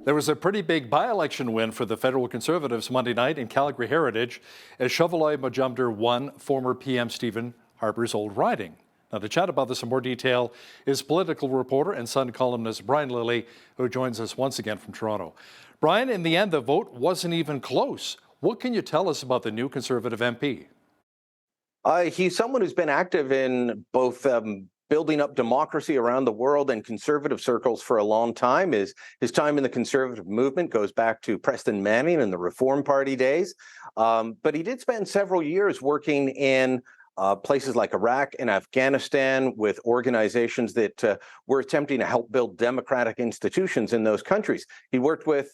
There was a pretty big by-election win for the federal Conservatives Monday night in Calgary Heritage as Chevalier Majumdar won former PM Stephen Harper's old riding. Now, to chat about this in more detail is political reporter and Sun columnist Brian Lilley, who joins us once again from Toronto. Brian, in the end, the vote wasn't even close. What can you tell us about the new Conservative MP? He's someone who's been active in both building up democracy around the world and conservative circles for a long time. His time in the conservative movement goes back to Preston Manning and the Reform Party days. But he did spend several years working in places like Iraq and Afghanistan with organizations that were attempting to help build democratic institutions in those countries. He worked with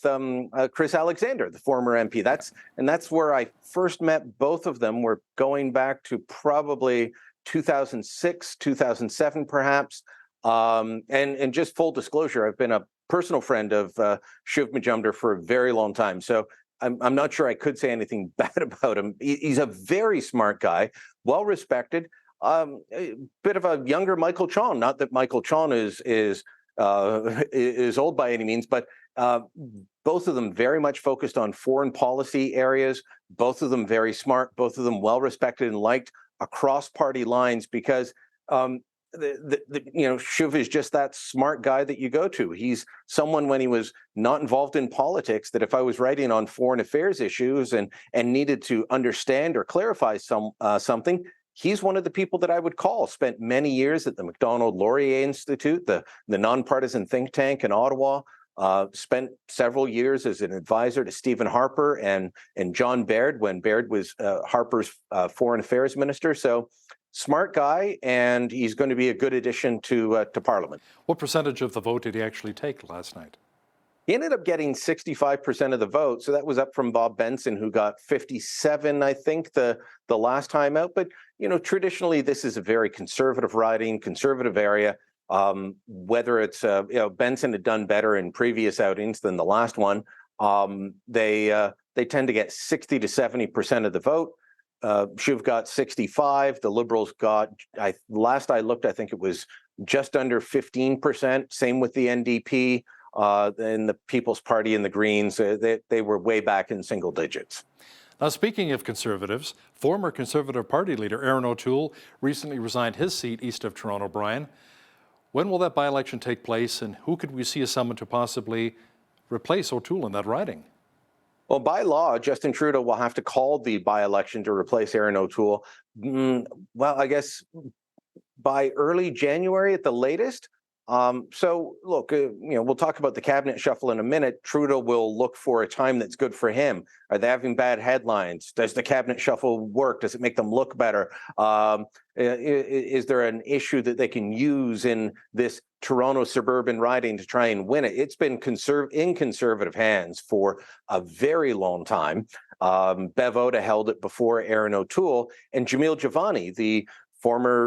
Chris Alexander, the former MP. That's where I first met both of them. We're going back to probably 2006, 2007, perhaps. And just full disclosure, I've been a personal friend of Shiv Majumdar for a very long time. So I'm not sure I could say anything bad about him. He's a very smart guy, well respected, a bit of a younger Michael Chon. Not that Michael Chon is old by any means, but both of them very much focused on foreign policy areas. Both of them very smart. Both of them well respected and liked across party lines because Shiv is just that smart guy that you go to. He's someone when he was not involved in politics that if I was writing on foreign affairs issues and needed to understand or clarify something, he's one of the people that I would call. Spent many years at the Macdonald-Laurier Institute, the nonpartisan think tank in Ottawa. Spent several years as an advisor to Stephen Harper and John Baird when Baird was Harper's foreign affairs minister. So smart guy, and he's going to be a good addition to Parliament. What percentage of the vote did he actually take last night? He ended up getting 65% of the vote, so that was up from Bob Benson, who got 57, I think, the last time out. But traditionally, this is a very conservative riding, conservative area. Whether it's Benson had done better in previous outings than the last one, they tend to get 60 to 70% of the vote. Shiv got 65. The Liberals got, last I looked, I think it was just under 15%. Same with the NDP and the People's Party and the Greens. They were way back in single digits. Now, speaking of Conservatives, former Conservative Party leader Aaron O'Toole recently resigned his seat east of Toronto. Brian, when will that by-election take place, and who could we see as someone to possibly replace O'Toole in that riding? Well, by law, Justin Trudeau will have to call the by-election to replace Aaron O'Toole. Well, I guess by early January at the latest. So, look, we'll talk about the cabinet shuffle in a minute. Trudeau will look for a time that's good for him. Are they having bad headlines? Does the cabinet shuffle work? Does it make them look better? Is there an issue that they can use in this Toronto suburban riding to try and win it? It's been in conservative hands for a very long time. Bev Oda held it before Aaron O'Toole, and Jamil Javani,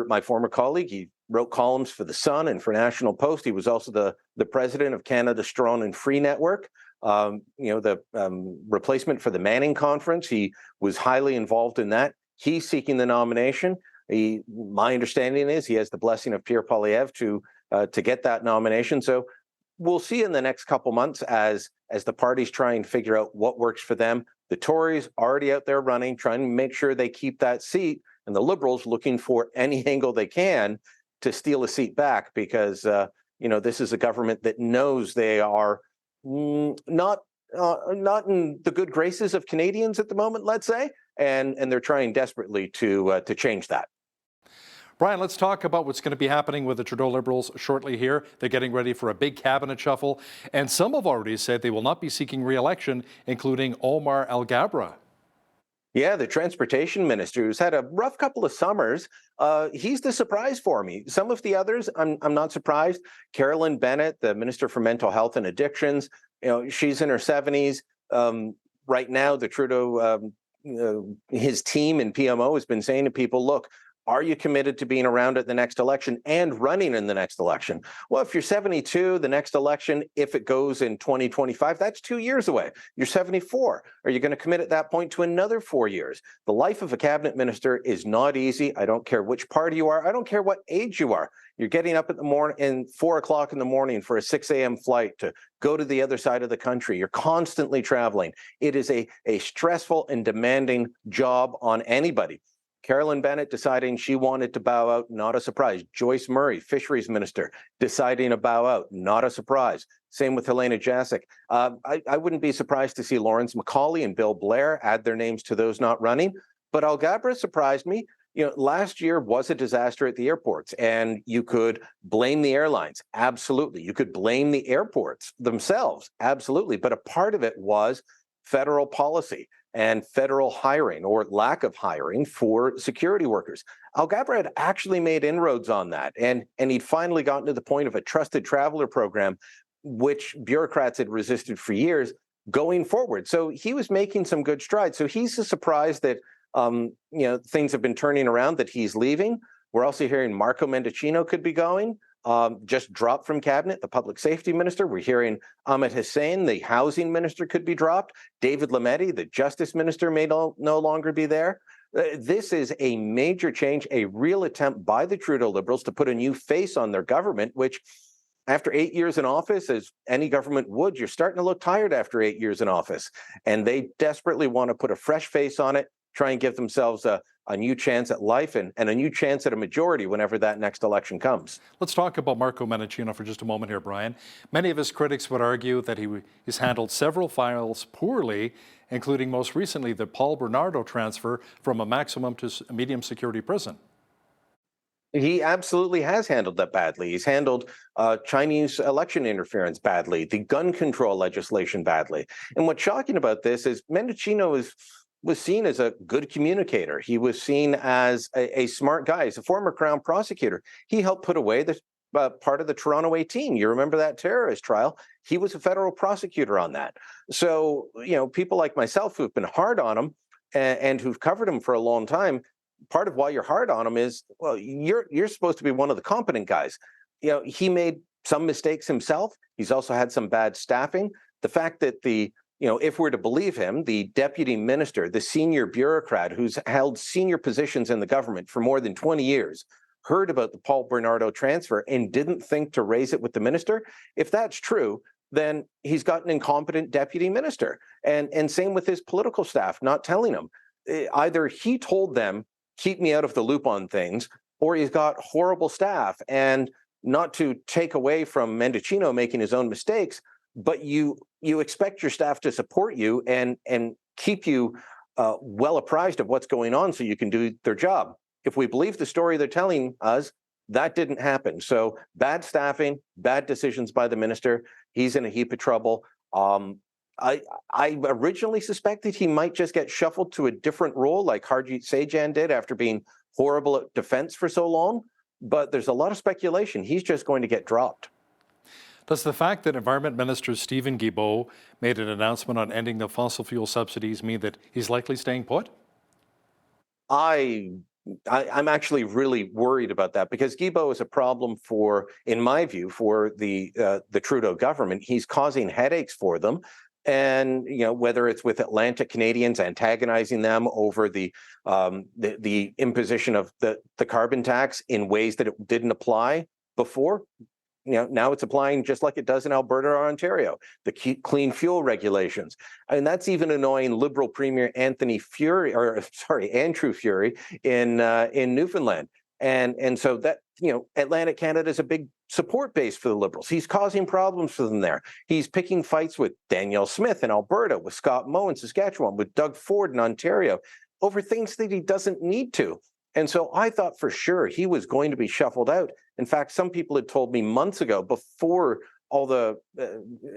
my former colleague, he wrote columns for The Sun and for National Post. He was also the president of Canada Strong and Free Network. The replacement for the Manning Conference. He was highly involved in that. He's seeking the nomination. My understanding is he has the blessing of Pierre Poilievre to get that nomination. So we'll see in the next couple months as the parties try and figure out what works for them. The Tories already out there running, trying to make sure they keep that seat, and the Liberals looking for any angle they can to steal a seat back because, this is a government that knows they are not in the good graces of Canadians at the moment, let's say, and they're trying desperately to change that. Brian, let's talk about what's going to be happening with the Trudeau Liberals shortly here. They're getting ready for a big cabinet shuffle, and some have already said they will not be seeking re-election, including Omar Alghabra. Yeah, the transportation minister, who's had a rough couple of summers, he's the surprise for me. Some of the others, I'm not surprised. Carolyn Bennett, the Minister for Mental Health and Addictions, she's in her 70s. Right now, the Trudeau, his team in PMO has been saying to people, look, Are you committed to being around at the next election and running in the next election? Well, if you're 72, the next election, if it goes in 2025, that's 2 years away. You're 74. Are you going to commit at that point to another 4 years? The life of a cabinet minister is not easy. I don't care which party you are. I don't care what age you are. You're getting up at the morning and 4 o'clock in the morning for a 6 a.m. flight to go to the other side of the country. You're constantly traveling. It is a stressful and demanding job on anybody. Carolyn Bennett deciding she wanted to bow out, not a surprise. Joyce Murray, fisheries minister, deciding to bow out, not a surprise. Same with Helena Jasic. I wouldn't be surprised to see Lawrence McCauley and Bill Blair add their names to those not running. But Alghabra surprised me. Last year was a disaster at the airports, and you could blame the airlines. Absolutely. You could blame the airports themselves. Absolutely. But a part of it was federal policy and federal hiring or lack of hiring for security workers. Alghabra had actually made inroads on that, and he'd finally gotten to the point of a trusted traveler program, which bureaucrats had resisted for years, going forward. So he was making some good strides. So he's surprised that things have been turning around, that he's leaving. We're also hearing Marco Mendicino could be going. Just dropped from cabinet, the public safety minister. We're hearing Ahmed Hussein, the housing minister, could be dropped. David Lametti, the justice minister, may no longer be there. This is a major change, a real attempt by the Trudeau Liberals to put a new face on their government, which after 8 years in office, as any government would, you're starting to look tired after 8 years in office. And they desperately want to put a fresh face on it, try and give themselves a new chance at life and a new chance at a majority whenever that next election comes. Let's talk about Marco Mendicino for just a moment here, Brian. Many of his critics would argue that he's handled several files poorly, including most recently the Paul Bernardo transfer from a maximum to a medium security prison. He absolutely has handled that badly. He's handled Chinese election interference badly, the gun control legislation badly. And what's shocking about this is Mendicino was seen as a good communicator. He was seen as a smart guy. As a former Crown prosecutor, he helped put away the part of the Toronto 18. You remember that terrorist trial? He was a federal prosecutor on that. So, people like myself who've been hard on him and who've covered him for a long time, part of why you're hard on him is, well, you're supposed to be one of the competent guys. He made some mistakes himself. He's also had some bad staffing. The fact that if we're to believe him, the deputy minister, the senior bureaucrat who's held senior positions in the government for more than 20 years, heard about the Paul Bernardo transfer and didn't think to raise it with the minister. If that's true, then he's got an incompetent deputy minister. And same with his political staff, not telling him. Either he told them, keep me out of the loop on things, or he's got horrible staff. And not to take away from Mendicino making his own mistakes, but you expect your staff to support you and keep you well apprised of what's going on so you can do their job. If we believe the story they're telling us, that didn't happen. So bad staffing, bad decisions by the minister. He's in a heap of trouble. I originally suspected he might just get shuffled to a different role like Harjit Sajjan did after being horrible at defense for so long. But there's a lot of speculation. He's just going to get dropped. Does the fact that Environment Minister Stephen Guilbeault made an announcement on ending the fossil fuel subsidies mean that he's likely staying put? I'm actually really worried about that because Guilbeault is a problem in my view, for the Trudeau government. He's causing headaches for them. And whether it's with Atlantic Canadians antagonizing them over the imposition of the carbon tax in ways that it didn't apply before, now it's applying just like it does in Alberta or Ontario, the clean fuel regulations. And that's even annoying Liberal Premier Andrew Furey in Newfoundland. And so that, Atlantic Canada is a big support base for the Liberals. He's causing problems for them there. He's picking fights with Danielle Smith in Alberta, with Scott Moe in Saskatchewan, with Doug Ford in Ontario, over things that he doesn't need to. And so I thought for sure he was going to be shuffled out. In fact, some people had told me months ago, before all the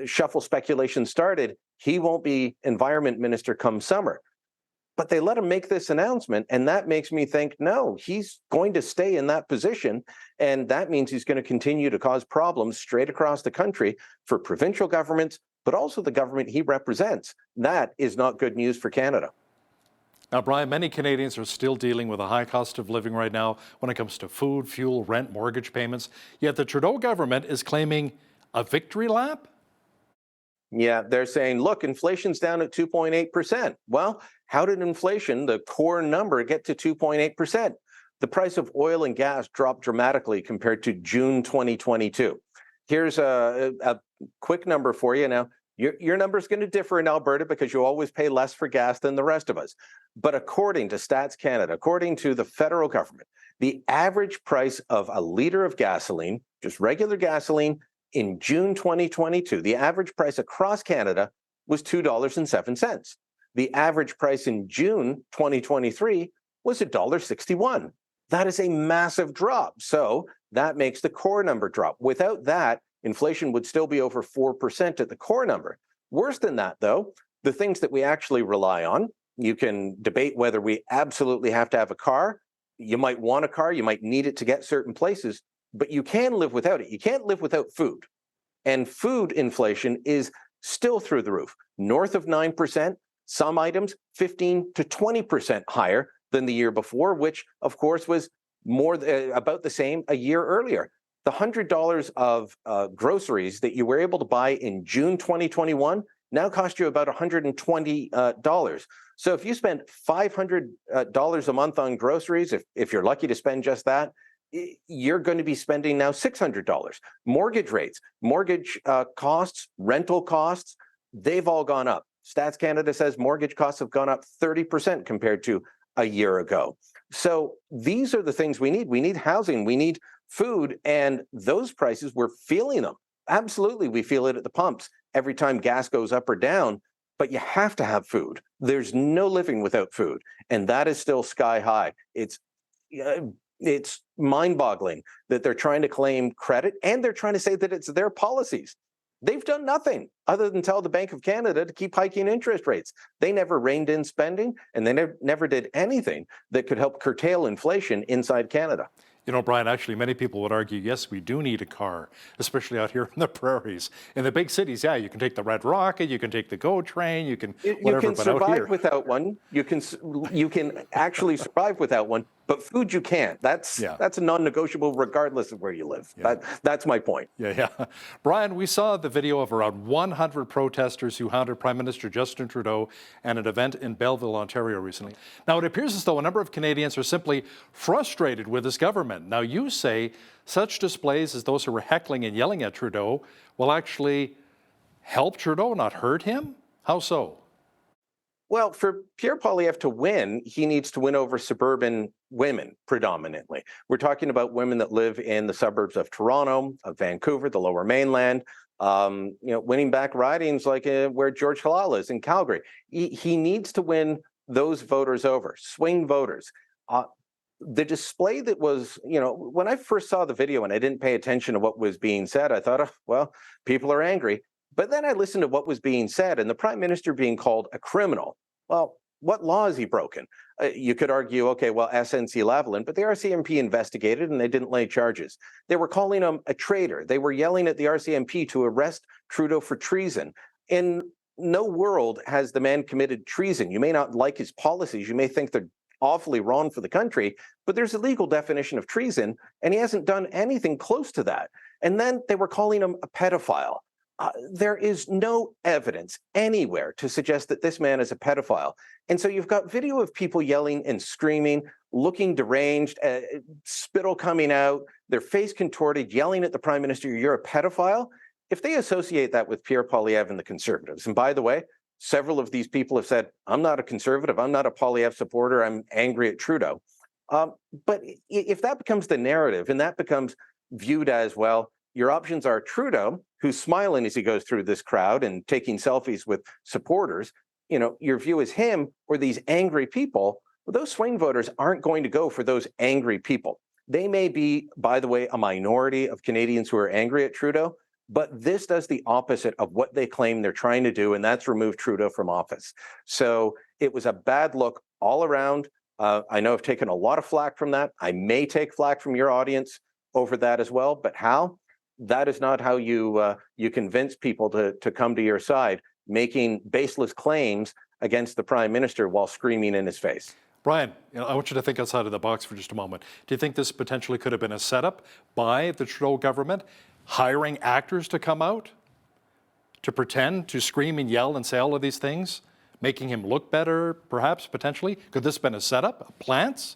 shuffle speculation started, he won't be environment minister come summer. But they let him make this announcement, and that makes me think, no, he's going to stay in that position, and that means he's going to continue to cause problems straight across the country for provincial governments, but also the government he represents. That is not good news for Canada. Now, Brian, many Canadians are still dealing with a high cost of living right now when it comes to food, fuel, rent, mortgage payments. Yet the Trudeau government is claiming a victory lap? Yeah, they're saying, look, inflation's down at 2.8%. Well, how did inflation, the core number, get to 2.8%? The price of oil and gas dropped dramatically compared to June 2022. Here's a quick number for you. Now, your number is going to differ in Alberta because you always pay less for gas than the rest of us. But according to Stats Canada, according to the federal government, the average price of a liter of gasoline, just regular gasoline, in June 2022, the average price across Canada was $2.07. The average price in June 2023 was $1.61. That is a massive drop. So that makes the core number drop. Without that, inflation would still be over 4% at the core number. Worse than that, though, the things that we actually rely on, you can debate whether we absolutely have to have a car. You might want a car, you might need it to get certain places, but you can live without it. You can't live without food. And food inflation is still through the roof, north of 9%, some items 15 to 20% higher than the year before, which of course was about the same a year earlier. The $100 of groceries that you were able to buy in June 2021 now cost you about $120. So if you spend $500 a month on groceries, if you're lucky to spend just that, you're going to be spending now $600. Mortgage rates, mortgage costs, rental costs, they've all gone up. Stats Canada says mortgage costs have gone up 30% compared to a year ago. So these are the things we need. We need housing, we need food, and those prices, we're feeling them. Absolutely, we feel it at the pumps every time gas goes up or down, but you have to have food. There's no living without food, and that is still sky high. It's mind-boggling that they're trying to claim credit, and they're trying to say that it's their policies. They've done nothing other than tell the Bank of Canada to keep hiking interest rates. They never reined in spending, and they never did anything that could help curtail inflation inside Canada. You know, Brian, actually, many people would argue, yes, we do need a car, especially out here in the prairies. In the big cities, yeah, you can take the Red Rocket, you can take the GO train, you can whatever, you can but out here. survive without one. You can actually survive without one, but food you can't. That's a non-negotiable regardless of where you live. Yeah. That's my point. Yeah. Brian, we saw the video of around 100 protesters who hounded Prime Minister Justin Trudeau at an event in Belleville, Ontario recently. Now, it appears as though a number of Canadians are simply frustrated with this government. Now, you say such displays as those who were heckling and yelling at Trudeau will actually help Trudeau, not hurt him? How so? Well, for Pierre Poilievre to win, he needs to win over suburban women predominantly. We're talking about women that live in the suburbs of Toronto, of Vancouver, the Lower Mainland, winning back ridings like where George Halal is in Calgary. He needs to win those voters over, swing voters. The display that was, when I first saw the video and I didn't pay attention to what was being said, I thought, well, people are angry. But then I listened to what was being said and the Prime Minister being called a criminal. Well, what law has he broken? You could argue, okay, well, SNC-Lavalin, but the RCMP investigated and they didn't lay charges. They were calling him a traitor. They were yelling at the RCMP to arrest Trudeau for treason. In no world has the man committed treason. You may not like his policies. You may think they're awfully wrong for the country, but there's a legal definition of treason, and he hasn't done anything close to that. And then they were calling him a pedophile. There is no evidence anywhere to suggest that this man is a pedophile. And so you've got video of people yelling and screaming, looking deranged, spittle coming out, their face contorted, yelling at the Prime Minister, you're a pedophile. If they associate that with Pierre Poilievre and the Conservatives, and by the way, several of these people have said, I'm not a Conservative, I'm not a Poilievre supporter, I'm angry at Trudeau. But if that becomes the narrative and that becomes viewed as, well, your options are Trudeau, who's smiling as he goes through this crowd and taking selfies with supporters, your view is him or these angry people. Well, those swing voters aren't going to go for those angry people. They may be, by the way, a minority of Canadians who are angry at Trudeau, but this does the opposite of what they claim they're trying to do, and that's remove Trudeau from office. So it was a bad look all around. I know I've taken a lot of flack from that. I may take flack from your audience over that as well, but how? That is not how you convince people to come to your side. making baseless claims against the Prime Minister while screaming in his face. Brian, I want you to think outside of the box for just a moment. Do you think this potentially could have been a setup by the Trudeau government, hiring actors to come out, to pretend, to scream and yell and say all of these things, making him look better, perhaps, potentially? Could this have been a setup, plants?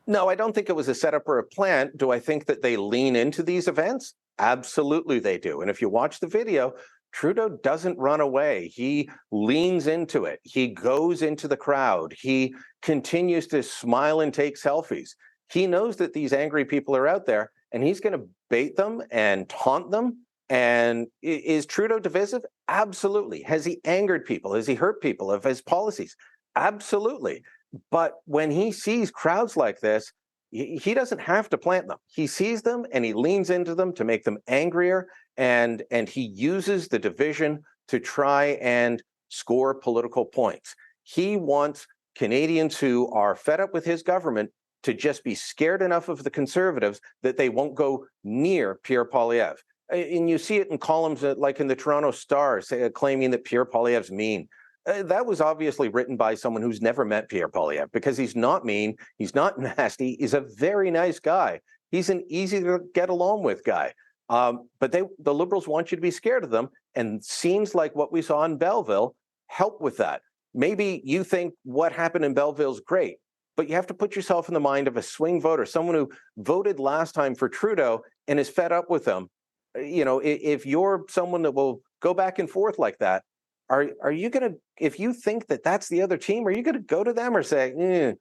No, I don't think it was a setup or a plant. Do I think that they lean into these events? Absolutely they do. And if you watch the video, Trudeau doesn't run away. He leans into it. He goes into the crowd. He continues to smile and take selfies. He knows that these angry people are out there, and he's going to bait them and taunt them. And is Trudeau divisive? Absolutely. Has he angered people? Has he hurt people of his policies? Absolutely. But when he sees crowds like this, he doesn't have to plant them. He sees them and he leans into them to make them angrier, and he uses the division to try and score political points. He wants Canadians who are fed up with his government to just be scared enough of the Conservatives that they won't go near Pierre Poilievre. And you see it in columns like in the Toronto Star claiming that Pierre Poilievre's mean. That was obviously written by someone who's never met Pierre Poilievre, because he's not mean, he's not nasty, he's a very nice guy. He's an easy to get along with guy. But the Liberals want you to be scared of them, and seems like what we saw in Belleville helped with that. Maybe you think what happened in Belleville is great, but you have to put yourself in the mind of a swing voter, someone who voted last time for Trudeau and is fed up with him. You know, if you're someone that will go back and forth like that, are you going to, if you think that that's the other team, are you going to go to them or say,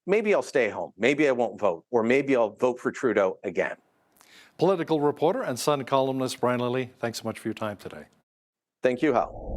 maybe I'll stay home, maybe I won't vote, or maybe I'll vote for Trudeau again? Political reporter and Sun columnist Brian Lilley, thanks so much for your time today. Thank you, Hal.